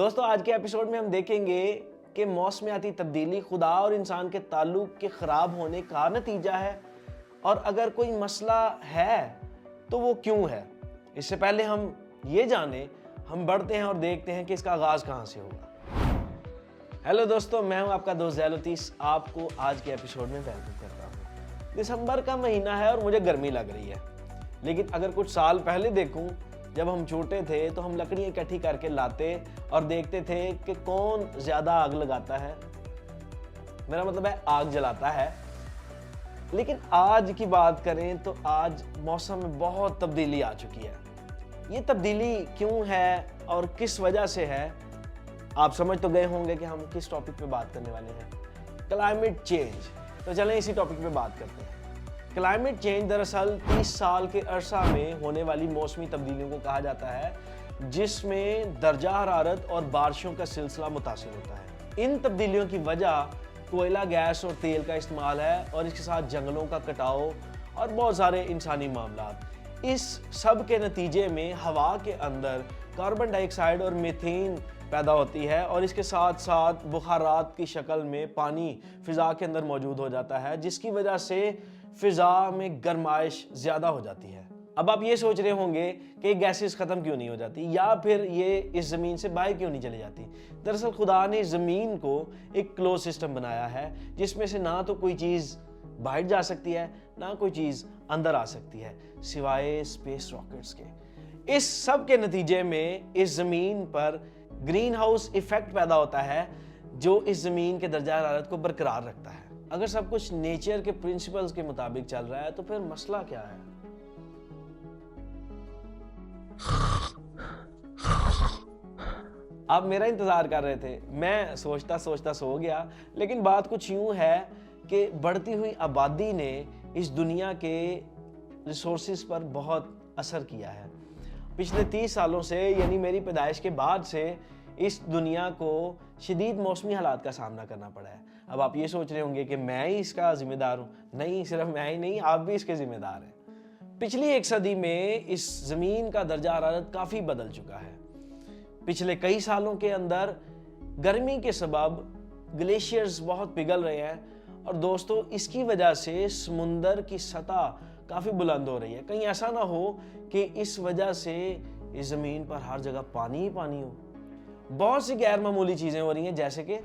دوستو آج کے ایپیسوڈ میں ہم دیکھیں گے کہ موسمیاتی تبدیلی خدا اور انسان کے تعلق کے خراب ہونے کا نتیجہ ہے، اور اگر کوئی مسئلہ ہے تو وہ کیوں ہے۔ اس سے پہلے ہم یہ جانیں، ہم بڑھتے ہیں اور دیکھتے ہیں کہ اس کا آغاز کہاں سے ہوگا۔ ہیلو دوستو، میں ہوں آپ کا دوست ذیل-الطیس، آپ کو آج کے ایپیسوڈ میں ویلکم کرتا ہوں۔ دسمبر کا مہینہ ہے اور مجھے گرمی لگ رہی ہے، لیکن اگر کچھ سال پہلے دیکھوں، جب ہم چھوٹے تھے تو ہم لکڑیاں اکٹھی کر کے لاتے اور دیکھتے تھے کہ کون زیادہ آگ لگاتا ہے، میرا مطلب ہے آگ جلاتا ہے۔ لیکن آج کی بات کریں تو آج موسم میں بہت تبدیلی آ چکی ہے۔ یہ تبدیلی کیوں ہے اور کس وجہ سے ہے، آپ سمجھ تو گئے ہوں گے کہ ہم کس ٹاپک پہ بات کرنے والے ہیں، کلائمیٹ چینج۔ تو چلیں اسی ٹاپک پہ بات کرتے ہیں۔ کلائمیٹ چینج دراصل 30 سال کے عرصہ میں ہونے والی موسمی تبدیلیوں کو کہا جاتا ہے، جس میں درجہ حرارت اور بارشوں کا سلسلہ متاثر ہوتا ہے۔ ان تبدیلیوں کی وجہ کوئلہ، گیس اور تیل کا استعمال ہے، اور اس کے ساتھ جنگلوں کا کٹاؤ اور بہت سارے انسانی معاملات۔ اس سب کے نتیجے میں ہوا کے اندر کاربن ڈائی آکسائڈ اور میتھین پیدا ہوتی ہے، اور اس کے ساتھ ساتھ بخارات کی شکل میں پانی فضا کے اندر موجود ہو جاتا ہے، جس کی وجہ سے فضا میں گرمائش زیادہ ہو جاتی ہے۔ اب آپ یہ سوچ رہے ہوں گے کہ یہ گیسز ختم کیوں نہیں ہو جاتی، یا پھر یہ اس زمین سے باہر کیوں نہیں چلی جاتی۔ دراصل خدا نے زمین کو ایک کلوز سسٹم بنایا ہے، جس میں سے نہ تو کوئی چیز باہر جا سکتی ہے، نہ کوئی چیز اندر آ سکتی ہے، سوائے اسپیس راکٹس کے۔ اس سب کے نتیجے میں اس زمین پر گرین ہاؤس ایفیکٹ پیدا ہوتا ہے، جو اس زمین کے درجہ حرارت کو برقرار رکھتا ہے۔ اگر سب کچھ نیچر کے پرنسپلز کے مطابق چل رہا ہے تو پھر مسئلہ کیا ہے؟ آپ میرا انتظار کر رہے تھے، میں سوچتا سو گیا، لیکن بات کچھ یوں ہے کہ بڑھتی ہوئی آبادی نے اس دنیا کے ریسورسز پر بہت اثر کیا ہے۔ پچھلے 30 سالوں سے، یعنی میری پیدائش کے بعد سے، اس دنیا کو شدید موسمی حالات کا سامنا کرنا پڑا ہے۔ اب آپ یہ سوچ رہے ہوں گے کہ میں ہی اس کا ذمہ دار ہوں۔ نہیں، صرف میں ہی نہیں، آپ بھی اس کے ذمہ دار ہیں۔ پچھلی 1 صدی میں اس زمین کا درجہ حرارت کافی بدل چکا ہے۔ پچھلے کئی سالوں کے اندر گرمی کے سبب گلیشیئرز بہت پگھل رہے ہیں، اور دوستو اس کی وجہ سے سمندر کی سطح کافی بلند ہو رہی ہے۔ کہیں ایسا نہ ہو کہ اس وجہ سے اس زمین پر ہر جگہ پانی ہی پانی ہو۔ بہت سی غیر معمولی چیزیں ہو رہی ہیں، جیسے کہ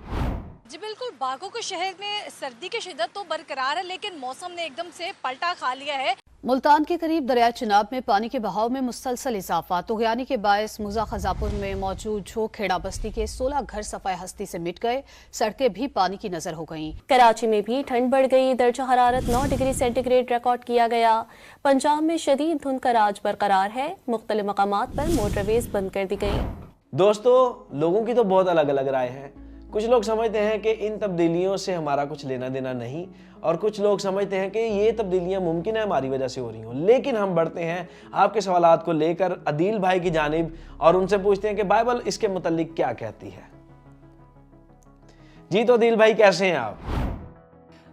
جی بالکل، باغوں کے شہر میں سردی کی شدت تو برقرار ہے، لیکن موسم نے ایک دم سے پلٹا کھا لیا ہے۔ ملتان کے قریب دریائے چناب میں پانی کے بہاؤ میں مسلسل اضافہ، طغیانی کے باعث موزہ خزاپور میں موجود جھوک کھیڑا بستی کے 16 گھر صفائے ہستی سے مٹ گئے، سڑکیں بھی پانی کی نظر ہو گئیں۔ کراچی میں بھی ٹھنڈ بڑھ گئی، درجہ حرارت 9 ڈگری سینٹی گریڈ ریکارڈ کیا گیا۔ پنجاب میں شدید دھند کا راج برقرار ہے، مختلف مقامات پر موٹر ویز بند کر دی گئی۔ دوستو لوگوں کی تو بہت الگ الگ رائے ہیں۔ کچھ لوگ سمجھتے ہیں کہ ان تبدیلیوں سے ہمارا کچھ لینا دینا نہیں، اور کچھ لوگ سمجھتے ہیں کہ یہ تبدیلیاں ممکن ہے ہماری وجہ سے ہو رہی ہوں۔ لیکن ہم بڑھتے ہیں آپ کے سوالات کو لے کر عدیل بھائی کی جانب، اور ان سے پوچھتے ہیں کہ بائبل اس کے متعلق کیا کہتی ہے۔ جی تو عدیل بھائی کیسے ہیں آپ؟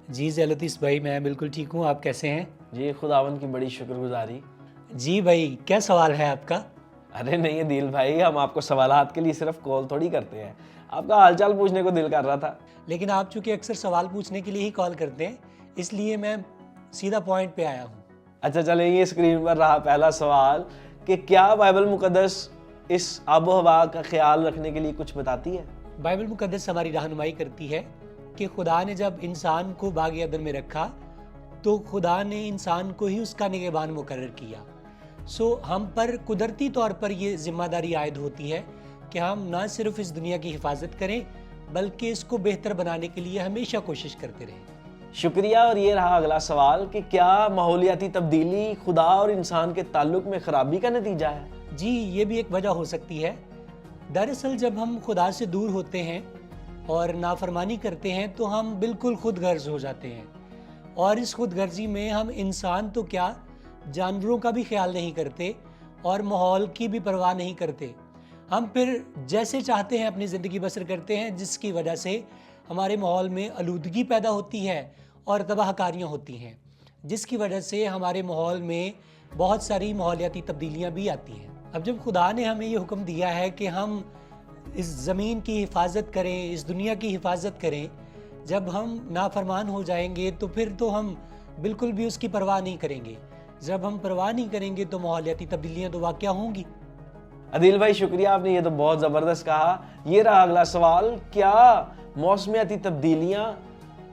جی ذیل-الطیس بھائی، میں بالکل ٹھیک ہوں، آپ کیسے ہیں؟ جی خداوند کی بڑی شکر گزاری۔ جی بھائی، کیا سوال ہے آپ کا؟ ارے نہیں عدیل بھائی، ہم آپ کو سوالات کے لیے صرف کال تھوڑی کرتے ہیں، آپ کا حال چال پوچھنے کو دل کر رہا تھا۔ لیکن آپ چونکہ اکثر سوال پوچھنے کے لیے ہی کال کرتے ہیں، اس لیے میں سیدھا پوائنٹ پہ آیا ہوں۔ اچھا چلیں، یہ اسکرین پر رہا پہلا سوال کہ کیا بائبل مقدس اس آب و ہوا کا خیال رکھنے کے لیے کچھ بتاتی ہے؟ بائبل مقدس ہماری رہنمائی کرتی ہے کہ خدا نے جب انسان کو باغ عدن میں رکھا تو خدا نے انسان کو ہی اس کا نگہبان مقرر کیا۔ ہم پر قدرتی طور پر یہ ذمہ داری عائد ہوتی ہے کہ ہم نہ صرف اس دنیا کی حفاظت کریں، بلکہ اس کو بہتر بنانے کے لیے ہمیشہ کوشش کرتے رہیں۔ شکریہ۔ اور یہ رہا اگلا سوال کہ کیا ماحولیاتی تبدیلی خدا اور انسان کے تعلق میں خرابی کا نتیجہ ہے؟ جی، یہ بھی ایک وجہ ہو سکتی ہے۔ دراصل جب ہم خدا سے دور ہوتے ہیں اور نافرمانی کرتے ہیں تو ہم بالکل خود غرض ہو جاتے ہیں، اور اس خود غرضی میں ہم انسان تو کیا، جانوروں کا بھی خیال نہیں کرتے اور ماحول کی بھی پرواہ نہیں کرتے۔ ہم پھر جیسے چاہتے ہیں اپنی زندگی بسر کرتے ہیں، جس کی وجہ سے ہمارے ماحول میں آلودگی پیدا ہوتی ہے اور تباہ کاریاں ہوتی ہیں، جس کی وجہ سے ہمارے ماحول میں بہت ساری ماحولیاتی تبدیلیاں بھی آتی ہیں۔ اب جب خدا نے ہمیں یہ حکم دیا ہے کہ ہم اس زمین کی حفاظت کریں، اس دنیا کی حفاظت کریں، جب ہم نافرمان ہو جائیں گے تو پھر تو ہم بالکل بھی اس کی پرواہ نہیں کریں گے. جب ہم پرواہ نہیں کریں گے تو ماحولیاتی تبدیلیاں تو واقع ہوں گی. عدیل بھائی شکریہ، آپ نے یہ تو بہت زبردست کہا. یہ رہا اگلا سوال، کیا موسمیاتی تبدیلیاں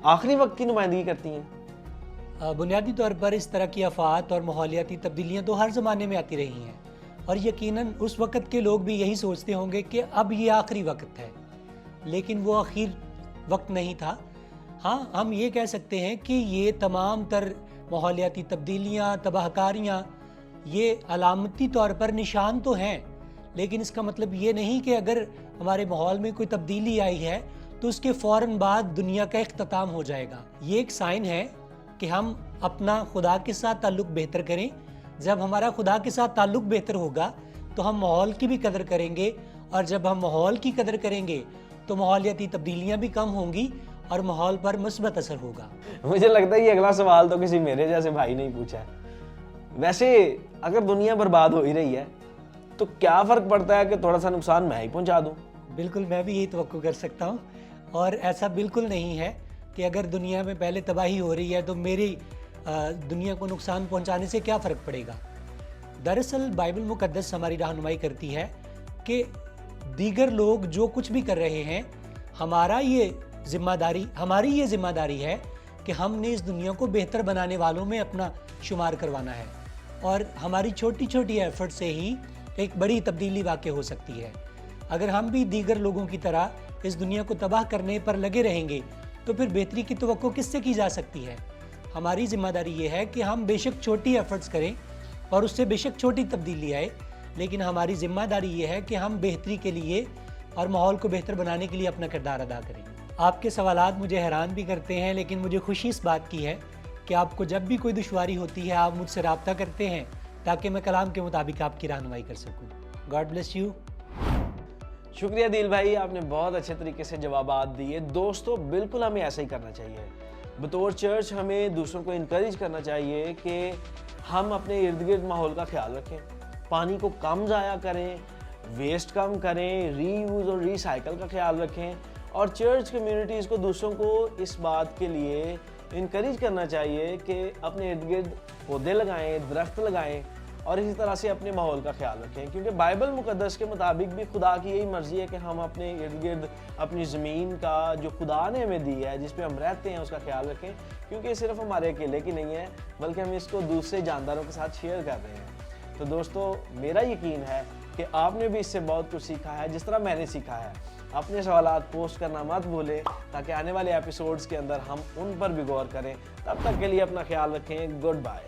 آخری وقت کی نمائندگی کرتی ہیں؟ بنیادی طور پر اس طرح کی آفات اور ماحولیاتی تبدیلیاں تو ہر زمانے میں آتی رہی ہیں، اور یقیناً اس وقت کے لوگ بھی یہی سوچتے ہوں گے کہ اب یہ آخری وقت ہے، لیکن وہ آخر وقت نہیں تھا. ہاں، ہم یہ کہہ سکتے ہیں کہ یہ تمام تر ماحولیاتی تبدیلیاں، تباہ کاریاں، یہ علامتی طور پر نشان تو ہیں، لیکن اس کا مطلب یہ نہیں کہ اگر ہمارے ماحول میں کوئی تبدیلی آئی ہے تو اس کے فوراً بعد دنیا کا اختتام ہو جائے گا. یہ ایک سائن ہے کہ ہم اپنا خدا کے ساتھ تعلق بہتر کریں. جب ہمارا خدا کے ساتھ تعلق بہتر ہوگا تو ہم ماحول کی بھی قدر کریں گے، اور جب ہم ماحول کی قدر کریں گے تو ماحولیاتی تبدیلیاں بھی کم ہوں گی اور ماحول پر مثبت اثر ہوگا. مجھے لگتا ہے یہ اگلا سوال تو کسی میرے جیسے بھائی نے پوچھا ہے. ویسے اگر دنیا برباد ہو ہی رہی ہے تو کیا فرق پڑتا ہے کہ تھوڑا سا نقصان میں ہی پہنچا دوں؟ بالکل، میں بھی یہی توقع کر سکتا ہوں، اور ایسا بالکل نہیں ہے کہ اگر دنیا میں پہلے تباہی ہو رہی ہے تو میری دنیا کو نقصان پہنچانے سے کیا فرق پڑے گا. دراصل بائبل مقدس ہماری رہنمائی کرتی ہے کہ دیگر لوگ جو کچھ بھی کر رہے ہیں، ہماری یہ ذمہ داری ہے کہ ہم نے اس دنیا کو بہتر بنانے والوں میں اپنا شمار کروانا ہے، اور ہماری چھوٹی چھوٹی ایفرٹ سے ہی ایک بڑی تبدیلی واقع ہو سکتی ہے. اگر ہم بھی دیگر لوگوں کی طرح اس دنیا کو تباہ کرنے پر لگے رہیں گے تو پھر بہتری کی توقع کس سے کی جا سکتی ہے؟ ہماری ذمہ داری یہ ہے کہ ہم بے شک چھوٹی ایفرٹس کریں اور اس سے بے شک چھوٹی تبدیلی آئے، لیکن ہماری ذمہ داری یہ ہے کہ ہم بہتری کے لیے اور ماحول کو بہتر بنانے کے لیے اپنا کردار ادا کریں. آپ کے سوالات مجھے حیران بھی کرتے ہیں، لیکن مجھے خوشی اس بات کی ہے کہ آپ کو جب بھی کوئی دشواری ہوتی ہے آپ مجھ سے رابطہ کرتے ہیں تاکہ میں کلام کے مطابق آپ کی رہنمائی کر سکوں. God bless you. شکریہ دل بھائی، آپ نے بہت اچھے طریقے سے جوابات دیے. دوستو بالکل ہمیں ایسا ہی کرنا چاہیے. بطور چرچ ہمیں دوسروں کو انکریج کرنا چاہیے کہ ہم اپنے ارد گرد ماحول کا خیال رکھیں، پانی کو کم ضائع کریں، ویسٹ کم کریں، ری یوز اور ری سائیکل کا خیال رکھیں، اور چرچ کمیونٹیز کو دوسروں کو اس بات کے لیے انکریج کرنا چاہیے کہ اپنے ارد گرد پودے لگائیں، درخت لگائیں، اور اسی طرح سے اپنے ماحول کا خیال رکھیں. کیونکہ بائبل مقدس کے مطابق بھی خدا کی یہی مرضی ہے کہ ہم اپنے ارد گرد اپنی زمین کا جو خدا نے ہمیں دی ہے، جس پہ ہم رہتے ہیں، اس کا خیال رکھیں. کیونکہ یہ صرف ہمارے اکیلے کی نہیں ہے، بلکہ ہم اس کو دوسرے جانداروں کے ساتھ شیئر کر رہے ہیں. تو دوستو میرا یقین ہے کہ آپ نے بھی اس سے بہت کچھ سیکھا ہے جس طرح میں نے سیکھا ہے. اپنے سوالات پوسٹ کرنا مت بھولیں تاکہ آنے والے ایپیسوڈز کے اندر ہم ان پر بھی غور کریں. تب تک کے لیے اپنا خیال رکھیں. Good bye.